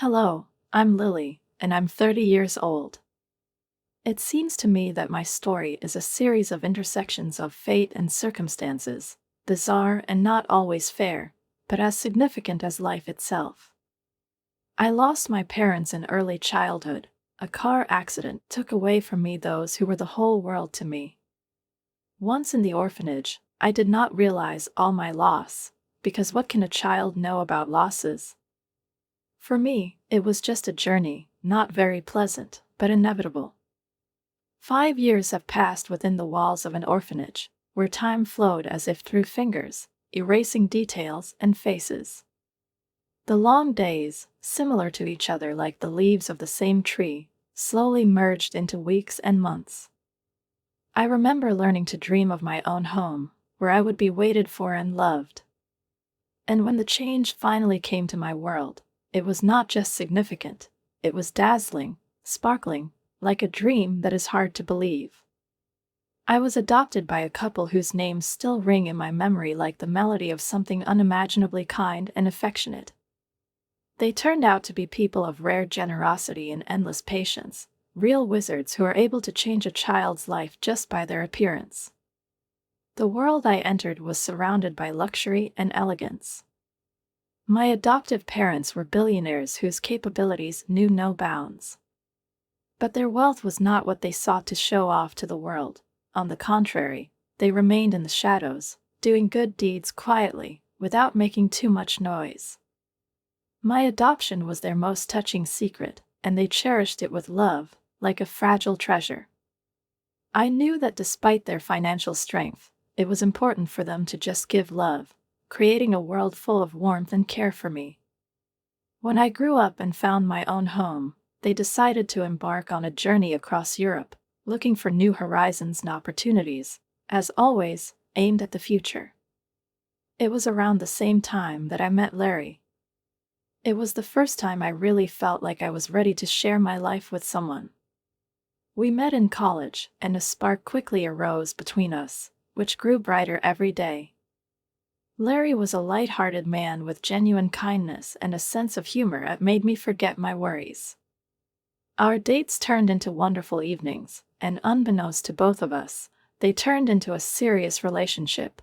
Hello, I'm Lily, and I'm 30 years old. It seems to me that my story is a series of intersections of fate and circumstances, bizarre and not always fair, but as significant as life itself. I lost my parents in early childhood. A car accident took away from me those who were the whole world to me. Once in the orphanage, I did not realize all my loss, because what can a child know about losses? For me, it was just a journey, not very pleasant, but inevitable. 5 years have passed within the walls of an orphanage, where time flowed as if through fingers, erasing details and faces. The long days, similar to each other like the leaves of the same tree, slowly merged into weeks and months. I remember learning to dream of my own home, where I would be waited for and loved. And when the change finally came to my world, it was not just significant, it was dazzling, sparkling, like a dream that is hard to believe. I was adopted by a couple whose names still ring in my memory like the melody of something unimaginably kind and affectionate. They turned out to be people of rare generosity and endless patience, real wizards who are able to change a child's life just by their appearance. The world I entered was surrounded by luxury and elegance. My adoptive parents were billionaires whose capabilities knew no bounds. But their wealth was not what they sought to show off to the world. On the contrary, they remained in the shadows, doing good deeds quietly, without making too much noise. My adoption was their most touching secret, and they cherished it with love, like a fragile treasure. I knew that despite their financial strength, it was important for them to just give love, creating a world full of warmth and care for me. When I grew up and found my own home, they decided to embark on a journey across Europe, looking for new horizons and opportunities, as always, aimed at the future. It was around the same time that I met Larry. It was the first time I really felt like I was ready to share my life with someone. We met in college, and a spark quickly arose between us, which grew brighter every day. Larry was a light-hearted man with genuine kindness and a sense of humor that made me forget my worries. Our dates turned into wonderful evenings, and unbeknownst to both of us, they turned into a serious relationship.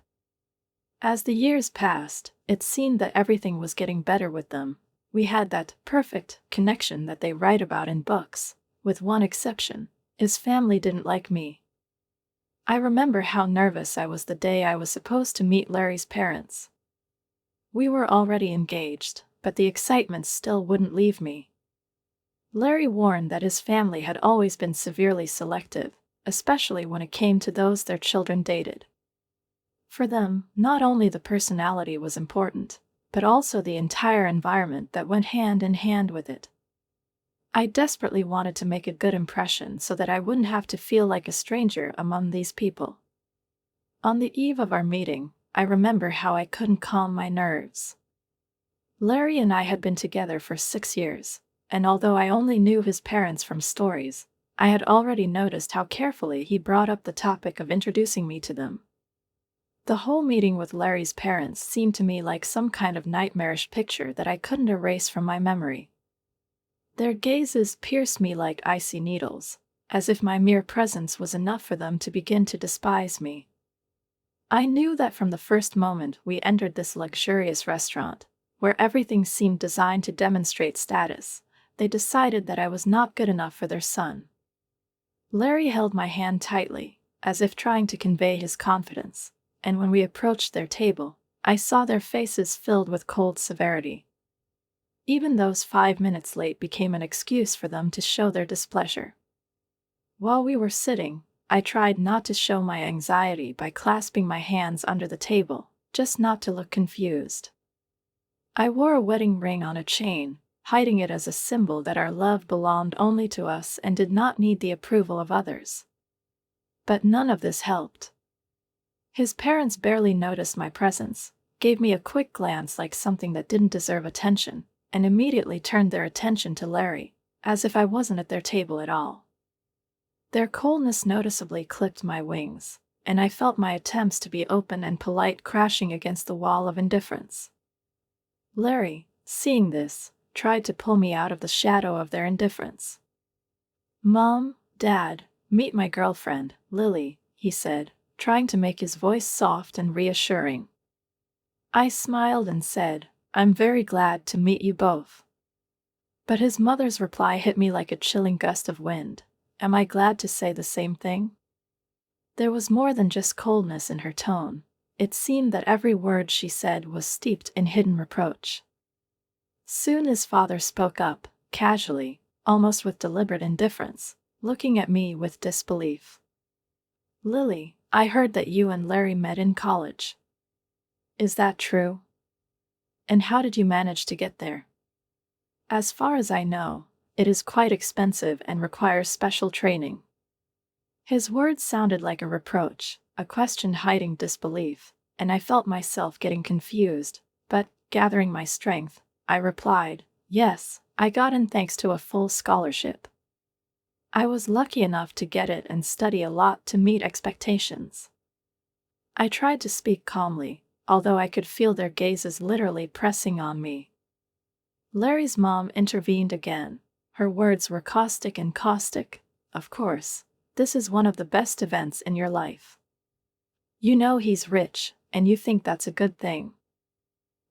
As the years passed, it seemed that everything was getting better with them. We had that perfect connection that they write about in books, with one exception: his family didn't like me. I remember how nervous I was the day I was supposed to meet Larry's parents. We were already engaged, but the excitement still wouldn't leave me. Larry warned that his family had always been severely selective, especially when it came to those their children dated. For them, not only the personality was important, but also the entire environment that went hand in hand with it. I desperately wanted to make a good impression so that I wouldn't have to feel like a stranger among these people. On the eve of our meeting, I remember how I couldn't calm my nerves. Larry and I had been together for 6 years, and although I only knew his parents from stories, I had already noticed how carefully he brought up the topic of introducing me to them. The whole meeting with Larry's parents seemed to me like some kind of nightmarish picture that I couldn't erase from my memory. Their gazes pierced me like icy needles, as if my mere presence was enough for them to begin to despise me. I knew that from the first moment we entered this luxurious restaurant, where everything seemed designed to demonstrate status, they decided that I was not good enough for their son. Larry held my hand tightly, as if trying to convey his confidence, and when we approached their table, I saw their faces filled with cold severity. Even those 5 minutes late became an excuse for them to show their displeasure. While we were sitting, I tried not to show my anxiety by clasping my hands under the table, just not to look confused. I wore a wedding ring on a chain, hiding it as a symbol that our love belonged only to us and did not need the approval of others. But none of this helped. His parents barely noticed my presence, gave me a quick glance like something that didn't deserve attention, and immediately turned their attention to Larry, as if I wasn't at their table at all. Their coldness noticeably clipped my wings, and I felt my attempts to be open and polite crashing against the wall of indifference. Larry, seeing this, tried to pull me out of the shadow of their indifference. "Mom, Dad, meet my girlfriend, Lily," he said, trying to make his voice soft and reassuring. I smiled and said, "I'm very glad to meet you both." But his mother's reply hit me like a chilling gust of wind. "Am I glad to say the same thing?" There was more than just coldness in her tone. It seemed that every word she said was steeped in hidden reproach. Soon his father spoke up, casually, almost with deliberate indifference, looking at me with disbelief. "Lily, I heard that you and Larry met in college. Is that true? And how did you manage to get there? As far as I know, it is quite expensive and requires special training." His words sounded like a reproach, a question hiding disbelief, and I felt myself getting confused, but, gathering my strength, I replied, "Yes, I got in thanks to a full scholarship. I was lucky enough to get it and study a lot to meet expectations." I tried to speak calmly, although I could feel their gazes literally pressing on me. Larry's mom intervened again. Her words were caustic and caustic. "Of course, this is one of the best events in your life. You know he's rich, and you think that's a good thing.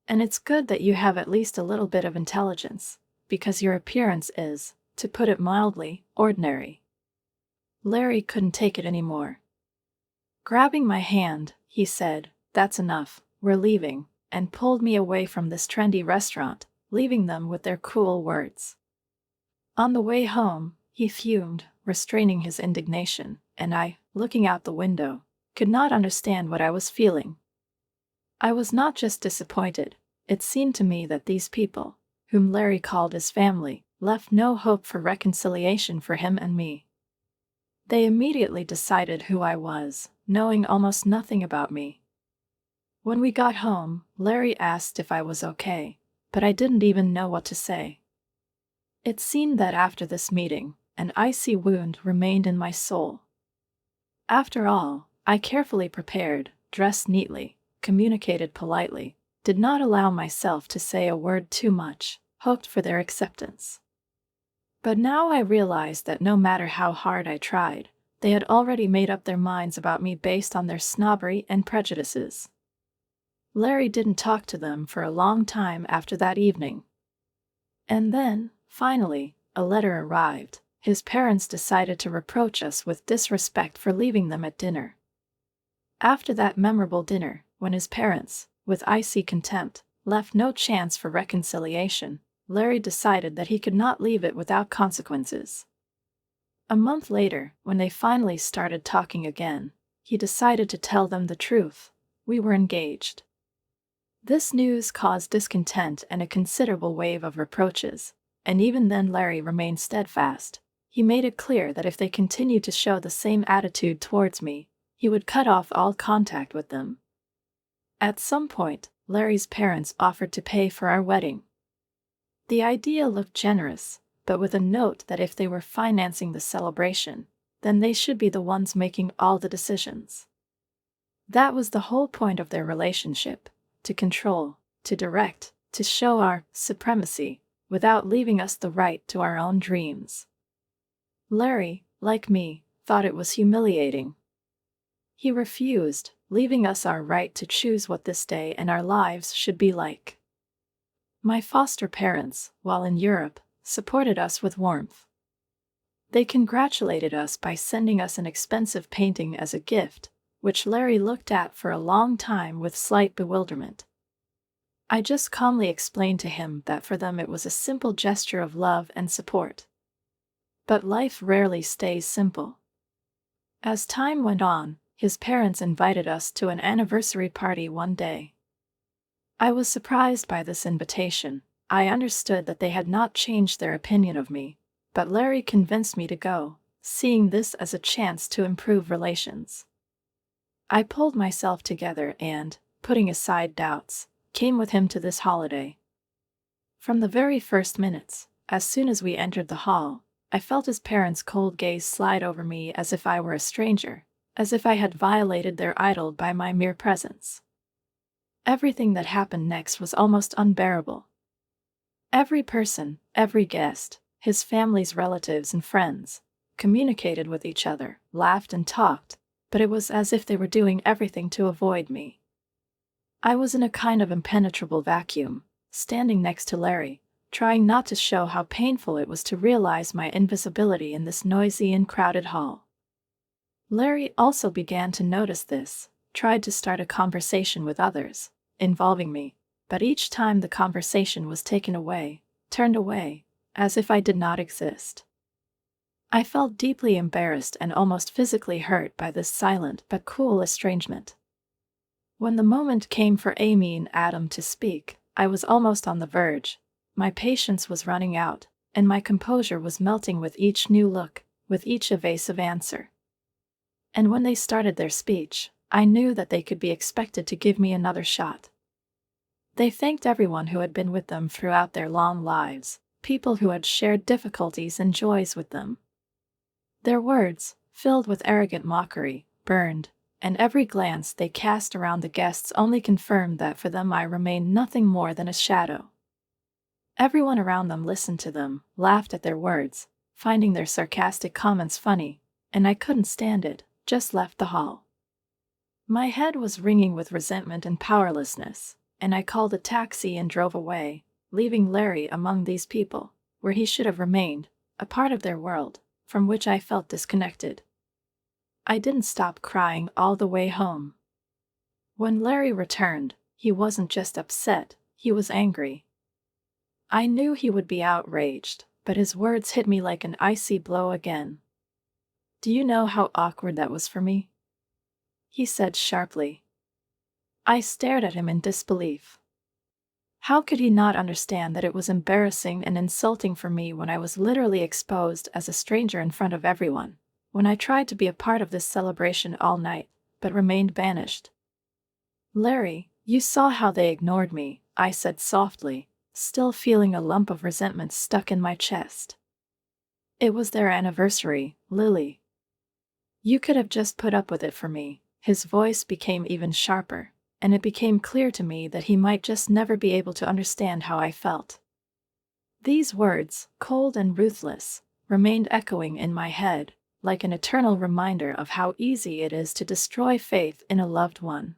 And it's good that you have at least a little bit of intelligence, because your appearance is, to put it mildly, ordinary." Larry couldn't take it anymore. Grabbing my hand, he said, "That's enough, we're leaving," and pulled me away from this trendy restaurant, leaving them with their cruel words. On the way home, he fumed, restraining his indignation, and I, looking out the window, could not understand what I was feeling. I was not just disappointed. It seemed to me that these people, whom Larry called his family, left no hope for reconciliation for him and me. They immediately decided who I was, knowing almost nothing about me. When we got home, Larry asked if I was okay, but I didn't even know what to say. It seemed that after this meeting, an icy wound remained in my soul. After all, I carefully prepared, dressed neatly, communicated politely, did not allow myself to say a word too much, hoped for their acceptance. But now I realized that no matter how hard I tried, they had already made up their minds about me based on their snobbery and prejudices. Larry didn't talk to them for a long time after that evening. And then, finally, a letter arrived. His parents decided to reproach us with disrespect for leaving them at dinner. After that memorable dinner, when his parents, with icy contempt, left no chance for reconciliation, Larry decided that he could not leave it without consequences. A month later, when they finally started talking again, he decided to tell them the truth. We were engaged. This news caused discontent and a considerable wave of reproaches, and even then Larry remained steadfast. He made it clear that if they continued to show the same attitude towards me, he would cut off all contact with them. At some point, Larry's parents offered to pay for our wedding. The idea looked generous, but with a note that if they were financing the celebration, then they should be the ones making all the decisions. That was the whole point of their relationship, to control, to direct, to show our supremacy, without leaving us the right to our own dreams. Larry, like me, thought it was humiliating. He refused, leaving us our right to choose what this day and our lives should be like. My foster parents, while in Europe, supported us with warmth. They congratulated us by sending us an expensive painting as a gift, which Larry looked at for a long time with slight bewilderment. I just calmly explained to him that for them it was a simple gesture of love and support. But life rarely stays simple. As time went on, his parents invited us to an anniversary party one day. I was surprised by this invitation. I understood that they had not changed their opinion of me, but Larry convinced me to go, seeing this as a chance to improve relations. I pulled myself together and, putting aside doubts, came with him to this holiday. From the very first minutes, as soon as we entered the hall, I felt his parents' cold gaze slide over me as if I were a stranger, as if I had violated their idol by my mere presence. Everything that happened next was almost unbearable. Every person, every guest, his family's relatives and friends, communicated with each other, laughed and talked, but it was as if they were doing everything to avoid me. I was in a kind of impenetrable vacuum, standing next to Larry, trying not to show how painful it was to realize my invisibility in this noisy and crowded hall. Larry also began to notice this, tried to start a conversation with others, involving me, but each time the conversation was taken away, turned away, as if I did not exist. I felt deeply embarrassed and almost physically hurt by this silent but cool estrangement. When the moment came for Amy and Adam to speak, I was almost on the verge. My patience was running out, and my composure was melting with each new look, with each evasive answer. And when they started their speech, I knew that they could be expected to give me another shot. They thanked everyone who had been with them throughout their long lives, people who had shared difficulties and joys with them. Their words, filled with arrogant mockery, burned, and every glance they cast around the guests only confirmed that for them I remained nothing more than a shadow. Everyone around them listened to them, laughed at their words, finding their sarcastic comments funny, and I couldn't stand it, just left the hall. My head was ringing with resentment and powerlessness, and I called a taxi and drove away, leaving Larry among these people, where he should have remained, a part of their world, from which I felt disconnected. I didn't stop crying all the way home. When Larry returned, he wasn't just upset, he was angry. I knew he would be outraged, but his words hit me like an icy blow again. "Do you know how awkward that was for me?" he said sharply. I stared at him in disbelief. How could he not understand that it was embarrassing and insulting for me when I was literally exposed as a stranger in front of everyone, when I tried to be a part of this celebration all night, but remained banished? "Larry, you saw how they ignored me," I said softly, still feeling a lump of resentment stuck in my chest. "It was their anniversary, Lily. You could have just put up with it for me." His voice became even sharper, and it became clear to me that he might just never be able to understand how I felt. These words, cold and ruthless, remained echoing in my head, like an eternal reminder of how easy it is to destroy faith in a loved one.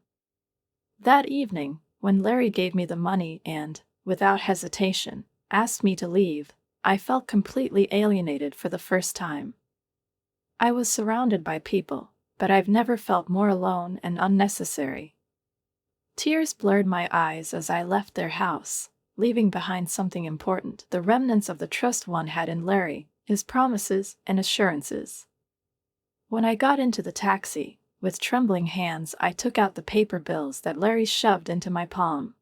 That evening, when Larry gave me the money and, without hesitation, asked me to leave, I felt completely alienated for the first time. I was surrounded by people, but I've never felt more alone and unnecessary. Tears blurred my eyes as I left their house, leaving behind something important, the remnants of the trust one had in Larry, his promises and assurances. When I got into the taxi, with trembling hands I took out the paper bills that Larry shoved into my palm.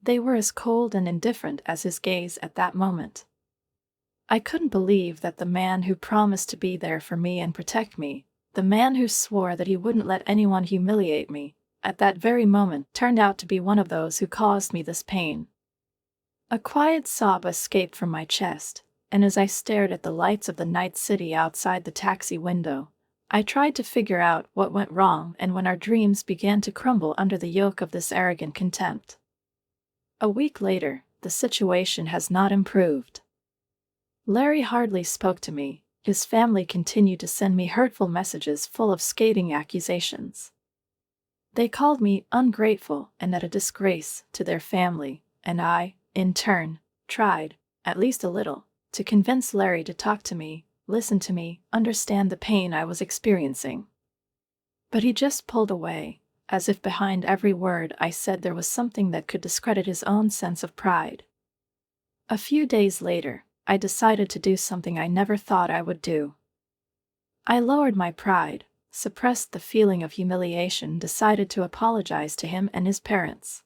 They were as cold and indifferent as his gaze at that moment. I couldn't believe that the man who promised to be there for me and protect me, the man who swore that he wouldn't let anyone humiliate me, at that very moment turned out to be one of those who caused me this pain. A quiet sob escaped from my chest, and as I stared at the lights of the night city outside the taxi window, I tried to figure out what went wrong and when our dreams began to crumble under the yoke of this arrogant contempt. A week later, the situation has not improved. Larry hardly spoke to me. His family continued to send me hurtful messages full of scathing accusations. They called me ungrateful and a disgrace to their family, and I, in turn, tried, at least a little, to convince Larry to talk to me, listen to me, understand the pain I was experiencing. But he just pulled away, as if behind every word I said there was something that could discredit his own sense of pride. A few days later, I decided to do something I never thought I would do. I lowered my pride, suppressed the feeling of humiliation, decided to apologize to him and his parents.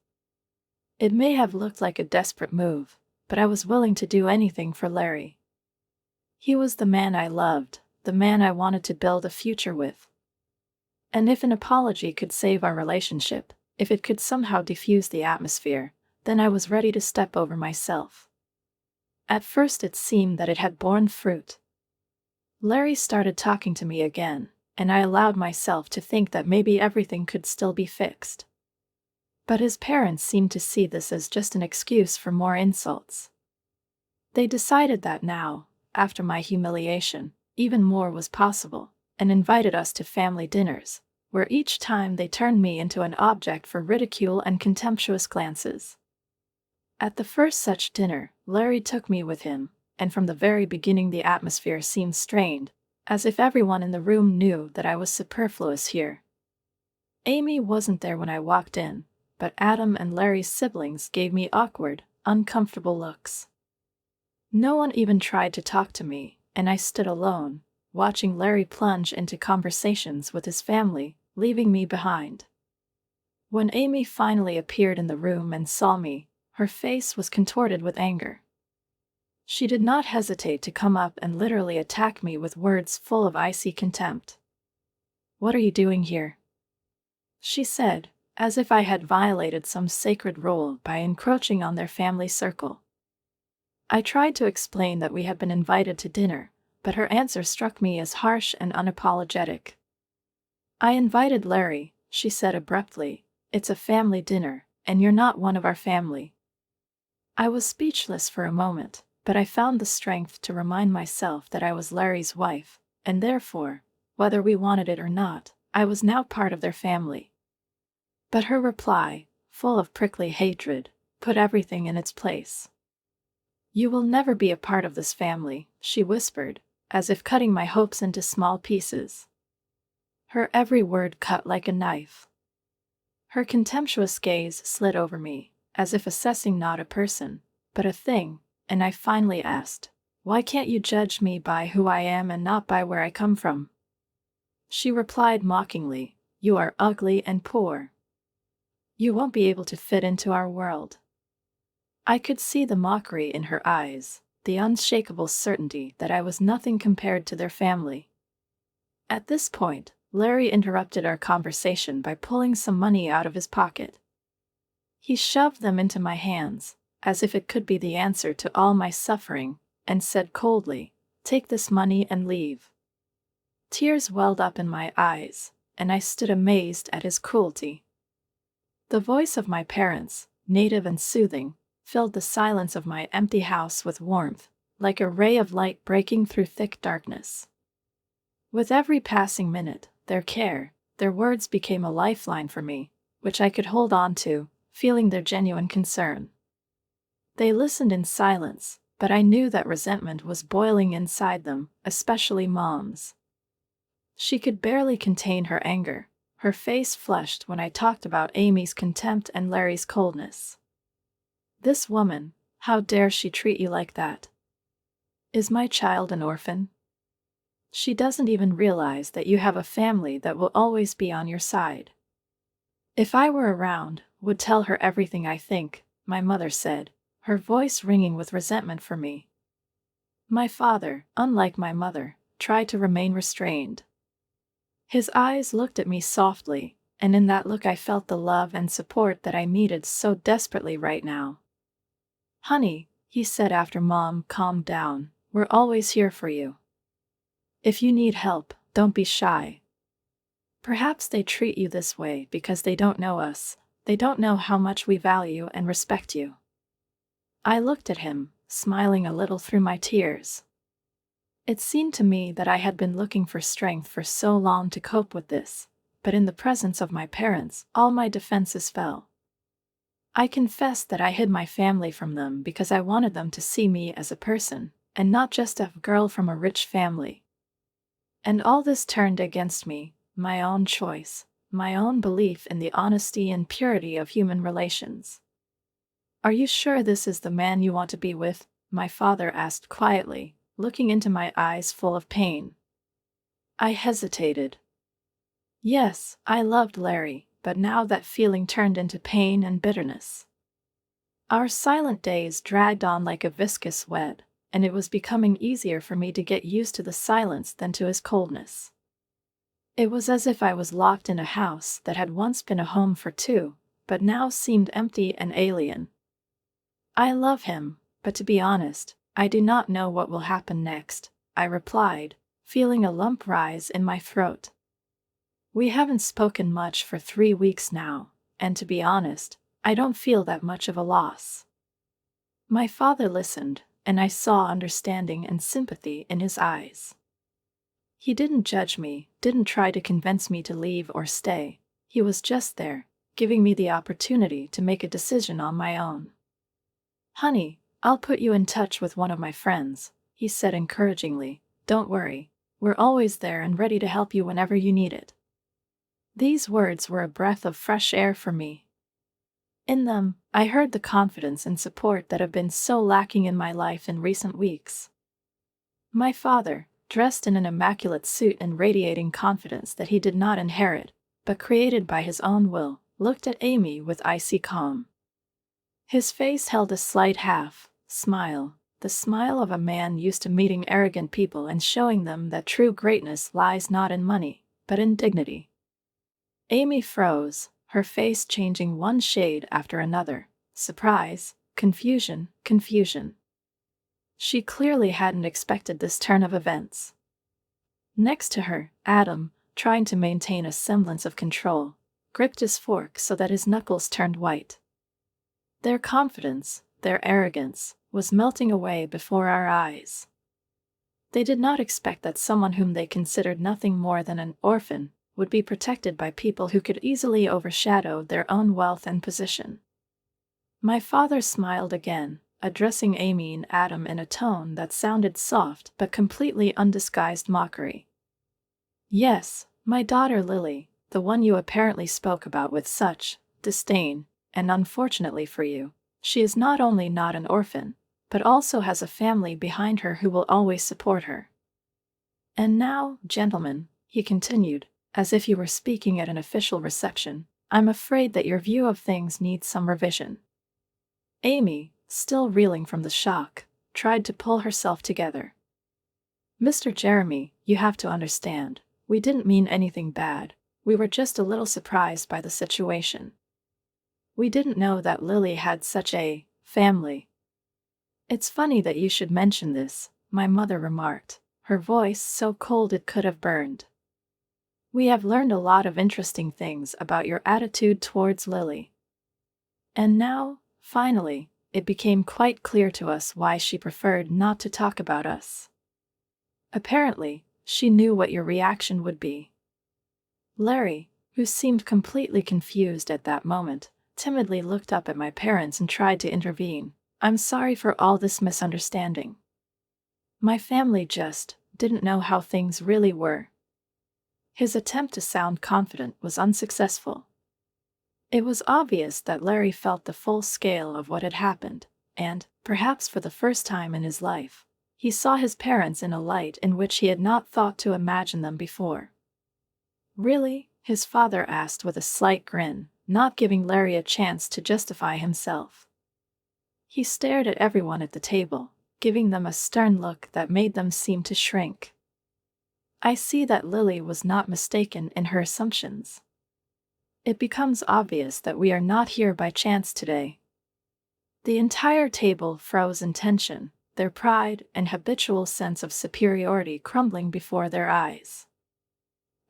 It may have looked like a desperate move, but I was willing to do anything for Larry. He was the man I loved, the man I wanted to build a future with. And if an apology could save our relationship, if it could somehow diffuse the atmosphere, then I was ready to step over myself. At first it seemed that it had borne fruit. Larry started talking to me again, and I allowed myself to think that maybe everything could still be fixed. But his parents seemed to see this as just an excuse for more insults. They decided that now, after my humiliation, even more was possible, and invited us to family dinners, where each time they turned me into an object for ridicule and contemptuous glances. At the first such dinner, Larry took me with him, and from the very beginning the atmosphere seemed strained, as if everyone in the room knew that I was superfluous here. Amy wasn't there when I walked in, but Adam and Larry's siblings gave me awkward, uncomfortable looks. No one even tried to talk to me, and I stood alone, watching Larry plunge into conversations with his family, leaving me behind. When Amy finally appeared in the room and saw me, her face was contorted with anger. She did not hesitate to come up and literally attack me with words full of icy contempt. "What are you doing here?" she said, as if I had violated some sacred rule by encroaching on their family circle. I tried to explain that we had been invited to dinner, but her answer struck me as harsh and unapologetic. "I invited Larry," she said abruptly. "It's a family dinner, and you're not one of our family." I was speechless for a moment, but I found the strength to remind myself that I was Larry's wife, and therefore, whether we wanted it or not, I was now part of their family. But her reply, full of prickly hatred, put everything in its place. "You will never be a part of this family," she whispered, as if cutting my hopes into small pieces. Her every word cut like a knife. Her contemptuous gaze slid over me, as if assessing not a person, but a thing, and I finally asked, "Why can't you judge me by who I am and not by where I come from?" She replied mockingly, "You are ugly and poor. You won't be able to fit into our world." I could see the mockery in her eyes, the unshakable certainty that I was nothing compared to their family. At this point, Larry interrupted our conversation by pulling some money out of his pocket. He shoved them into my hands, as if it could be the answer to all my suffering, and said coldly, "Take this money and leave." Tears welled up in my eyes, and I stood amazed at his cruelty. The voice of my parents, native and soothing, filled the silence of my empty house with warmth, like a ray of light breaking through thick darkness. With every passing minute, their care, their words became a lifeline for me, which I could hold on to, feeling their genuine concern. They listened in silence, but I knew that resentment was boiling inside them, especially Mom's. She could barely contain her anger. Her face flushed when I talked about Amy's contempt and Larry's coldness. "This woman, how dare she treat you like that? Is my child an orphan? She doesn't even realize that you have a family that will always be on your side. If I were around, would tell her everything I think," my mother said, her voice ringing with resentment for me. My father, unlike my mother, tried to remain restrained. His eyes looked at me softly, and in that look I felt the love and support that I needed so desperately right now. "Honey," he said after Mom calmed down, "we're always here for you. If you need help, don't be shy. Perhaps they treat you this way because they don't know us. They don't know how much we value and respect you." I looked at him, smiling a little through my tears. It seemed to me that I had been looking for strength for so long to cope with this, but in the presence of my parents, all my defenses fell. I confessed that I hid my family from them because I wanted them to see me as a person, and not just a girl from a rich family. And all this turned against me, my own choice, my own belief in the honesty and purity of human relations. "Are you sure this is the man you want to be with?" my father asked quietly, looking into my eyes full of pain. I hesitated. Yes, I loved Larry, but now that feeling turned into pain and bitterness. Our silent days dragged on like a viscous web, and it was becoming easier for me to get used to the silence than to his coldness. It was as if I was locked in a house that had once been a home for two, but now seemed empty and alien. "I love him, but to be honest, I do not know what will happen next," I replied, feeling a lump rise in my throat. "We haven't spoken much for 3 weeks now, and to be honest, I don't feel that much of a loss." My father listened, and I saw understanding and sympathy in his eyes. He didn't judge me, didn't try to convince me to leave or stay. He was just there, giving me the opportunity to make a decision on my own. "Honey, I'll put you in touch with one of my friends," he said encouragingly. "Don't worry, we're always there and ready to help you whenever you need it." These words were a breath of fresh air for me. In them, I heard the confidence and support that have been so lacking in my life in recent weeks. My father, dressed in an immaculate suit and radiating confidence that he did not inherit, but created by his own will, looked at Amy with icy calm. His face held a slight half-smile, the smile of a man used to meeting arrogant people and showing them that true greatness lies not in money, but in dignity. Amy froze, her face changing one shade after another. Surprise, confusion, confusion. She clearly hadn't expected this turn of events. Next to her, Adam, trying to maintain a semblance of control, gripped his fork so that his knuckles turned white. Their confidence, their arrogance, was melting away before our eyes. They did not expect that someone whom they considered nothing more than an orphan would be protected by people who could easily overshadow their own wealth and position. My father smiled again, addressing Amy and Adam in a tone that sounded soft but completely undisguised mockery. "Yes, my daughter Lily, the one you apparently spoke about with such disdain, and unfortunately for you, she is not only not an orphan, but also has a family behind her who will always support her. And now, gentlemen," he continued, as if he were speaking at an official reception, "I'm afraid that your view of things needs some revision." Amy, still reeling from the shock, tried to pull herself together. "Mr. Jeremy, you have to understand, we didn't mean anything bad. We were just a little surprised by the situation. We didn't know that Lily had such a family." "It's funny that you should mention this," my mother remarked, her voice so cold it could have burned. "We have learned a lot of interesting things about your attitude towards Lily." And now, finally, it became quite clear to us why she preferred not to talk about us. Apparently, she knew what your reaction would be. Larry, who seemed completely confused at that moment, timidly looked up at my parents and tried to intervene. "I'm sorry for all this misunderstanding. My family just didn't know how things really were." His attempt to sound confident was unsuccessful. It was obvious that Larry felt the full scale of what had happened, and, perhaps for the first time in his life, he saw his parents in a light in which he had not thought to imagine them before. "Really?" his father asked with a slight grin, not giving Larry a chance to justify himself. He stared at everyone at the table, giving them a stern look that made them seem to shrink. "I see that Lily was not mistaken in her assumptions. It becomes obvious that we are not here by chance today." The entire table froze in tension, their pride and habitual sense of superiority crumbling before their eyes.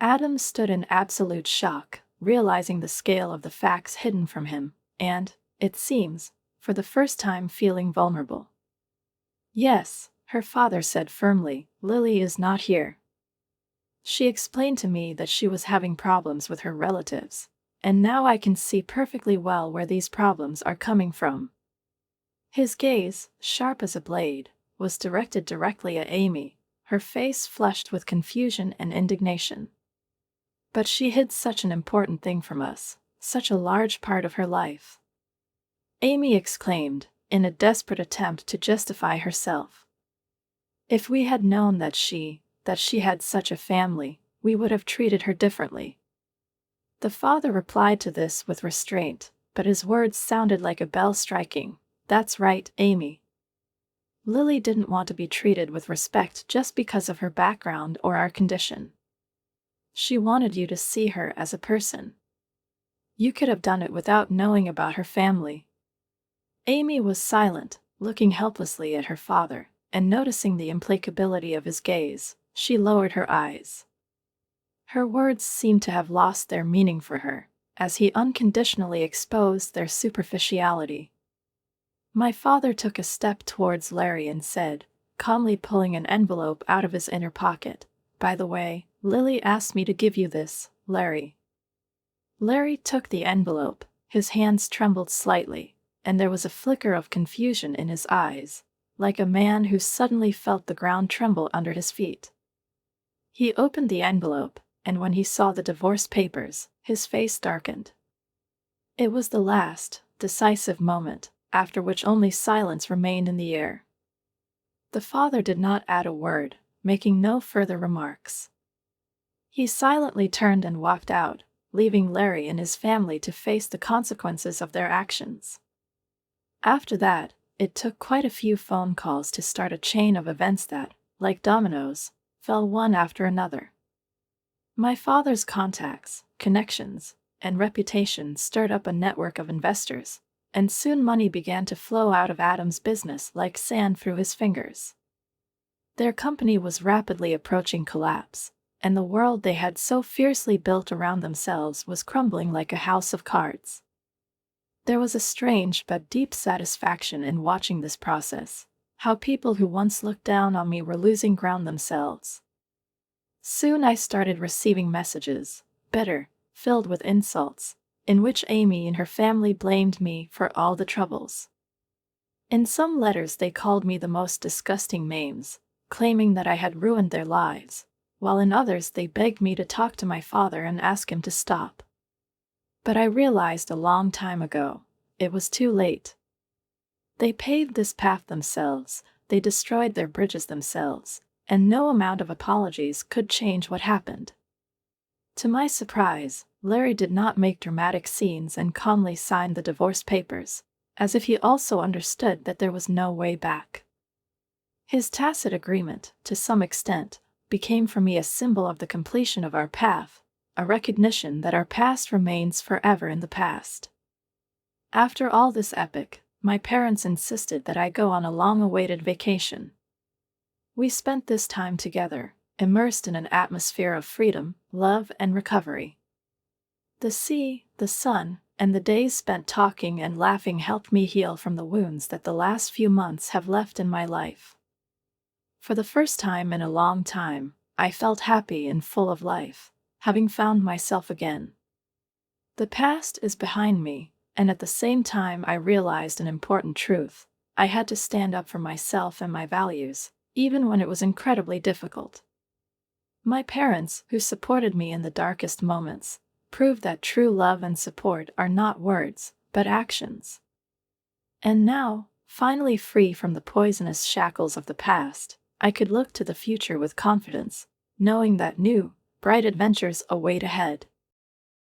Adam stood in absolute shock, realizing the scale of the facts hidden from him, and, it seems, for the first time feeling vulnerable. "Yes," her father said firmly, "Lily is not here. She explained to me that she was having problems with her relatives, and now I can see perfectly well where these problems are coming from." His gaze, sharp as a blade, was directed directly at Amy, her face flushed with confusion and indignation. "But she hid such an important thing from us, such a large part of her life," Amy exclaimed, in a desperate attempt to justify herself. "If we had known that she had such a family, we would have treated her differently." The father replied to this with restraint, but his words sounded like a bell striking. "That's right, Amy. Lily didn't want to be treated with respect just because of her background or our condition. She wanted you to see her as a person. You could have done it without knowing about her family." Amy was silent, looking helplessly at her father, and noticing the implacability of his gaze, she lowered her eyes. Her words seemed to have lost their meaning for her, as he unconditionally exposed their superficiality. My father took a step towards Larry and said, calmly pulling an envelope out of his inner pocket, "By the way, Lily asked me to give you this, Larry." Larry took the envelope, his hands trembled slightly, and there was a flicker of confusion in his eyes, like a man who suddenly felt the ground tremble under his feet. He opened the envelope, and when he saw the divorce papers, his face darkened. It was the last, decisive moment, after which only silence remained in the air. The father did not add a word, making no further remarks. He silently turned and walked out, leaving Larry and his family to face the consequences of their actions. After that, it took quite a few phone calls to start a chain of events that, like dominoes, fell one after another. My father's contacts, connections, and reputation stirred up a network of investors, and soon money began to flow out of Adam's business like sand through his fingers. Their company was rapidly approaching collapse, and the world they had so fiercely built around themselves was crumbling like a house of cards. There was a strange but deep satisfaction in watching this process, how people who once looked down on me were losing ground themselves. Soon I started receiving messages, bitter, filled with insults, in which Amy and her family blamed me for all the troubles. In some letters they called me the most disgusting names, claiming that I had ruined their lives, while in others they begged me to talk to my father and ask him to stop. But I realized a long time ago, it was too late. They paved this path themselves, they destroyed their bridges themselves, and no amount of apologies could change what happened. To my surprise, Larry did not make dramatic scenes and calmly signed the divorce papers, as if he also understood that there was no way back. His tacit agreement, to some extent, became for me a symbol of the completion of our path, a recognition that our past remains forever in the past. After all this epic, my parents insisted that I go on a long-awaited vacation. We spent this time together, immersed in an atmosphere of freedom, love, and recovery. The sea, the sun, and the days spent talking and laughing helped me heal from the wounds that the last few months have left in my life. For the first time in a long time, I felt happy and full of life, having found myself again. The past is behind me, and at the same time I realized an important truth. I had to stand up for myself and my values, even when it was incredibly difficult. My parents, who supported me in the darkest moments, proved that true love and support are not words, but actions. And now, finally free from the poisonous shackles of the past, I could look to the future with confidence, knowing that new, bright adventures await ahead.